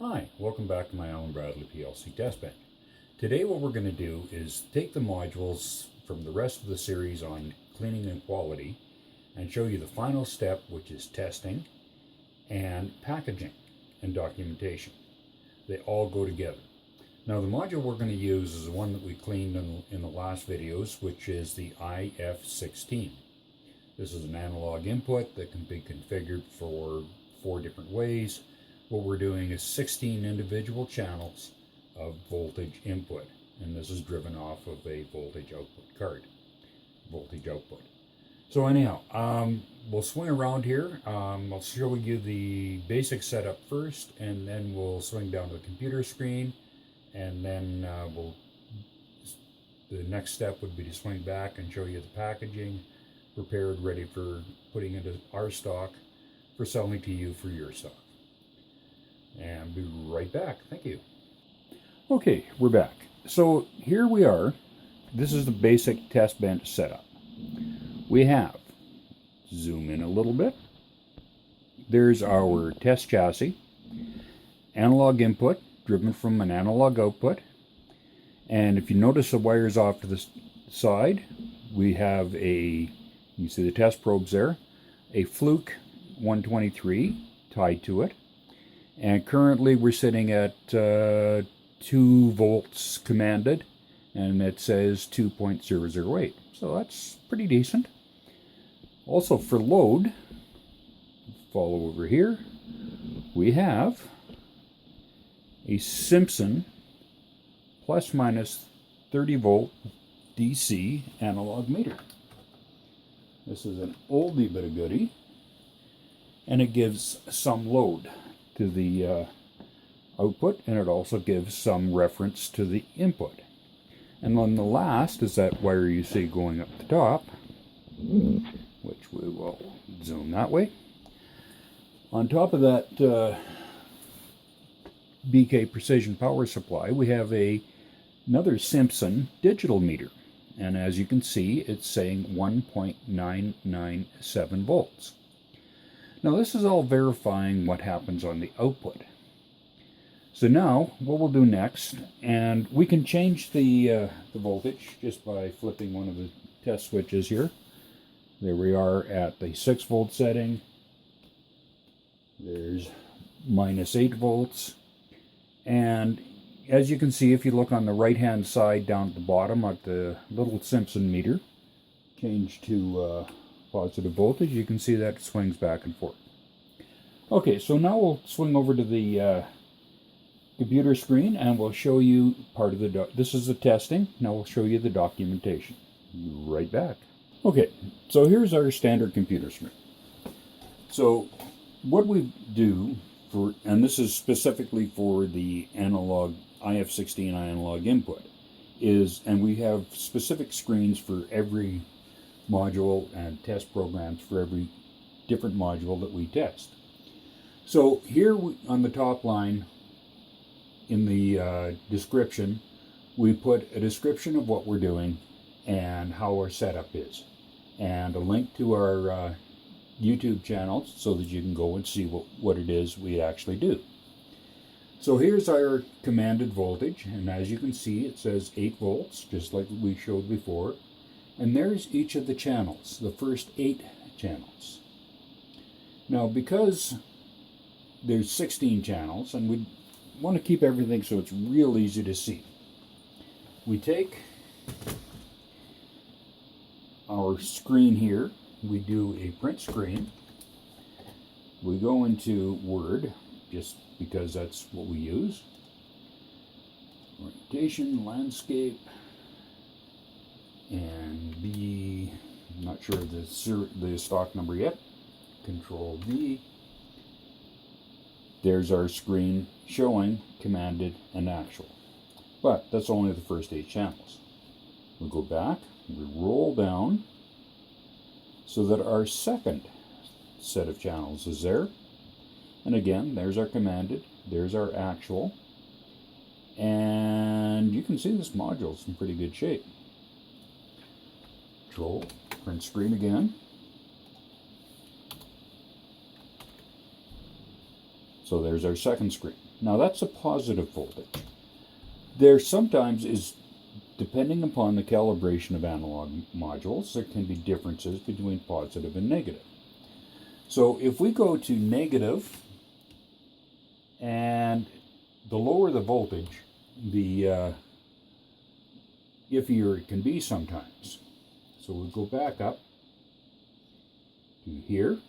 Hi, welcome back to my Allen Bradley PLC test bench. Today what we're going to do is take the modules from the rest of the series on cleaning and quality and show you the final step, which is testing and packaging and documentation. They all go together. Now the module we're going to use is the one that we cleaned in the last videos, which is the IF16. This is an analog input that can be configured for 4 different ways. What we're doing is 16 individual channels of voltage input, and this is driven off of a voltage output card. Voltage output. So anyhow, we'll swing around here. I'll show you the basic setup first, and then we'll swing down to the computer screen, and then the next step would be to swing back and show you the packaging prepared, ready for putting into our stock for selling to you for your stock. And be right back. Thank you. Okay, we're back. So here we are. This is the basic test bench setup. We have, zoom in a little bit. There's our test chassis, analog input driven from an analog output. And if you notice the wires off to the side, we have you see the test probes there, a Fluke 123 tied to it. And currently we're sitting at 2 volts commanded, and it says 2.008. So that's pretty decent. Also for load, follow over here, we have a Simpson plus minus 30 volt DC analog meter. This is an oldie but a goodie, and it gives some load to the output, and it also gives some reference to the input. And then the last is that wire you see going up the top, which we will zoom that way. On top of that BK precision power supply, we have another Simpson digital meter, and as you can see, it's saying 1.997 volts. Now this is all verifying what happens on the output. So now what we'll do next, and we can change the voltage just by flipping one of the test switches here. There we are at the 6 volt setting. There's minus 8 volts. And as you can see, if you look on the right hand side down at the bottom at the little Simpson meter, change to positive voltage, you can see that it swings back and forth. Okay, so now we'll swing over to the computer screen and we'll show you part of this is the testing. Now we'll show you the documentation. Right back. Okay, so here's our standard computer screen. So what we do and this is specifically for the analog IF16 analog input, and we have specific screens for every module and test programs for every different module that we test. So here on the top line in the description, we put a description of what we're doing and how our setup is, and a link to our YouTube channel so that you can go and see what it is we actually do. So here's our commanded voltage, and as you can see it says 8 volts, just like we showed before. And there's each of the channels, the first 8 channels. Now because there's 16 channels, and we want to keep everything so it's real easy to see, we take our screen here, we do a print screen, we go into Word, just because that's what we use, orientation, landscape, and I'm not sure of the stock number yet, Control V. There's our screen showing commanded and actual. But that's only the first 8 channels. We go back, we roll down so that our second set of channels is there. And again, there's our commanded, there's our actual. And you can see this module is in pretty good shape. Control, print screen again. So there's our second screen. Now that's a positive voltage. There sometimes is, depending upon the calibration of analog modules, there can be differences between positive and negative. So if we go to negative, and the lower the voltage, the iffier it can be sometimes. So we'll go back up to here.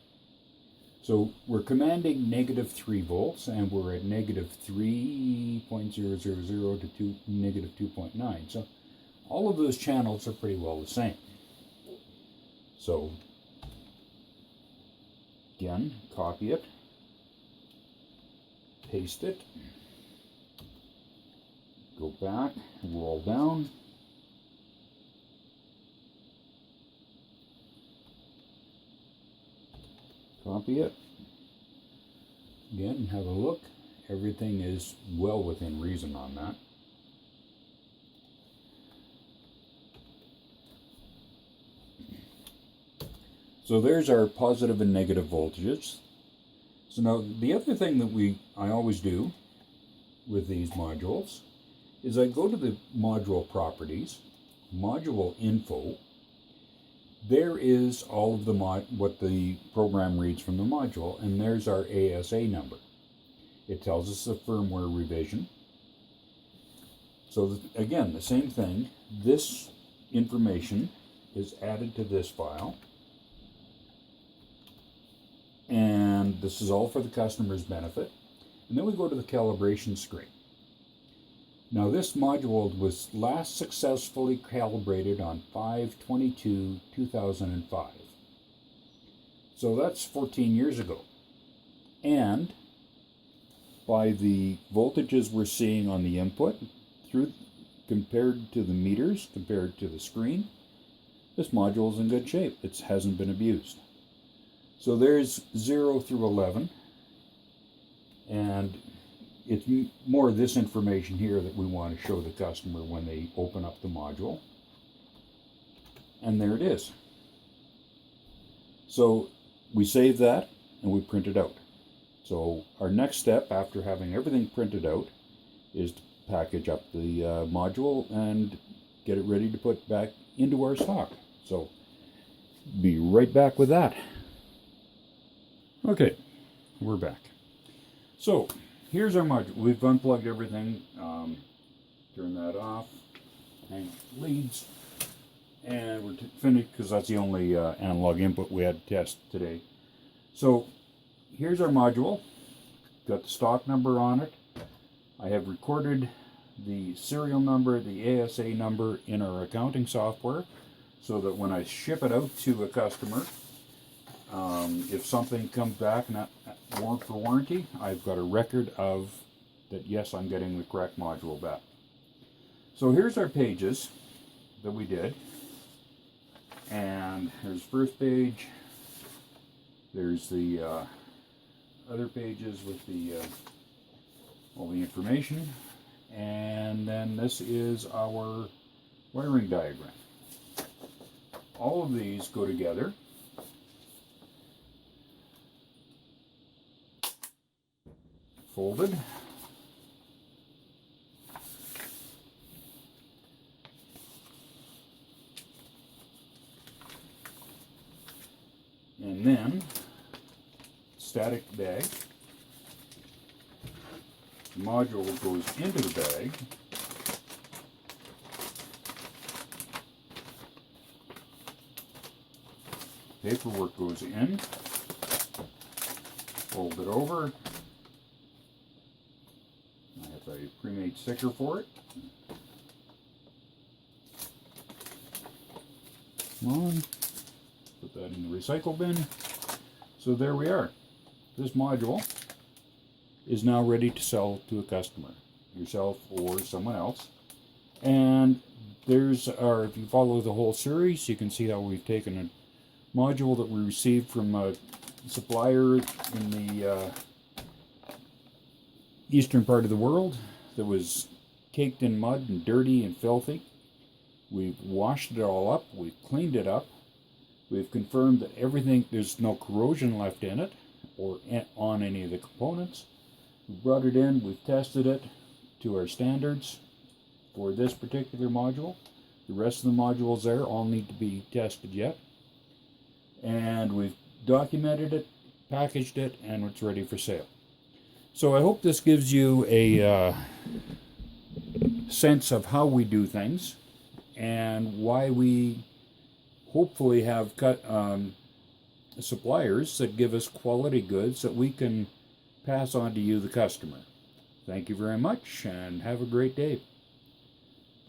So we're commanding negative 3 volts, and we're at negative 3.000 to negative 2.9. So all of those channels are pretty well the same. So again, copy it, paste it, go back, roll down, copy it, again, have a look. Everything is well within reason on that. So there's our positive and negative voltages. So now the other thing that I always do with these modules is I go to the module properties, module info. There is all of the what the program reads from the module, and there's our ASA number. It tells us the firmware revision. So again, the same thing. This information is added to this file. And this is all for the customer's benefit. And then we go to the calibration screen. Now this module was last successfully calibrated on 5/22/2005. So that's 14 years ago. And by the voltages we're seeing on the input, compared to the meters, compared to the screen, this module is in good shape. It hasn't been abused. So there's 0 through 11, and it's more of this information here that we want to show the customer when they open up the module. And there it is. So we save that and we print it out. So our next step after having everything printed out is to package up the module and get it ready to put back into our stock. So be right back with that. Okay, we're back. So here's our module. We've unplugged everything, turn that off, hang leads, and we're finished because that's the only analog input we had to test today. So here's our module. Got the stock number on it. I have recorded the serial number, the ASA number in our accounting software, so that when I ship it out to a customer, if something comes back not for warranty, I've got a record of that, yes, I'm getting the correct module back. So here's our pages that we did. And here's the first page. There's the other pages with the all the information. And then this is our wiring diagram. All of these go together. Folded. And then static bag. The module goes into the bag. Paperwork goes in. Fold it over. I have a pre-made sticker for it. Come on. Put that in the recycle bin. So there we are. This module is now ready to sell to a customer, yourself or someone else. And there's our, if you follow the whole series, you can see how we've taken a module that we received from a supplier in the eastern part of the world that was caked in mud and dirty and filthy. We've washed it all up, we've cleaned it up, we've confirmed that everything, there's no corrosion left in it or on any of the components. We brought it in, we've tested it to our standards for this particular module. The rest of the modules there all need to be tested yet. And we've documented it, packaged it, and it's ready for sale. So I hope this gives you a sense of how we do things and why we hopefully have suppliers that give us quality goods that we can pass on to you, the customer. Thank you very much, and have a great day.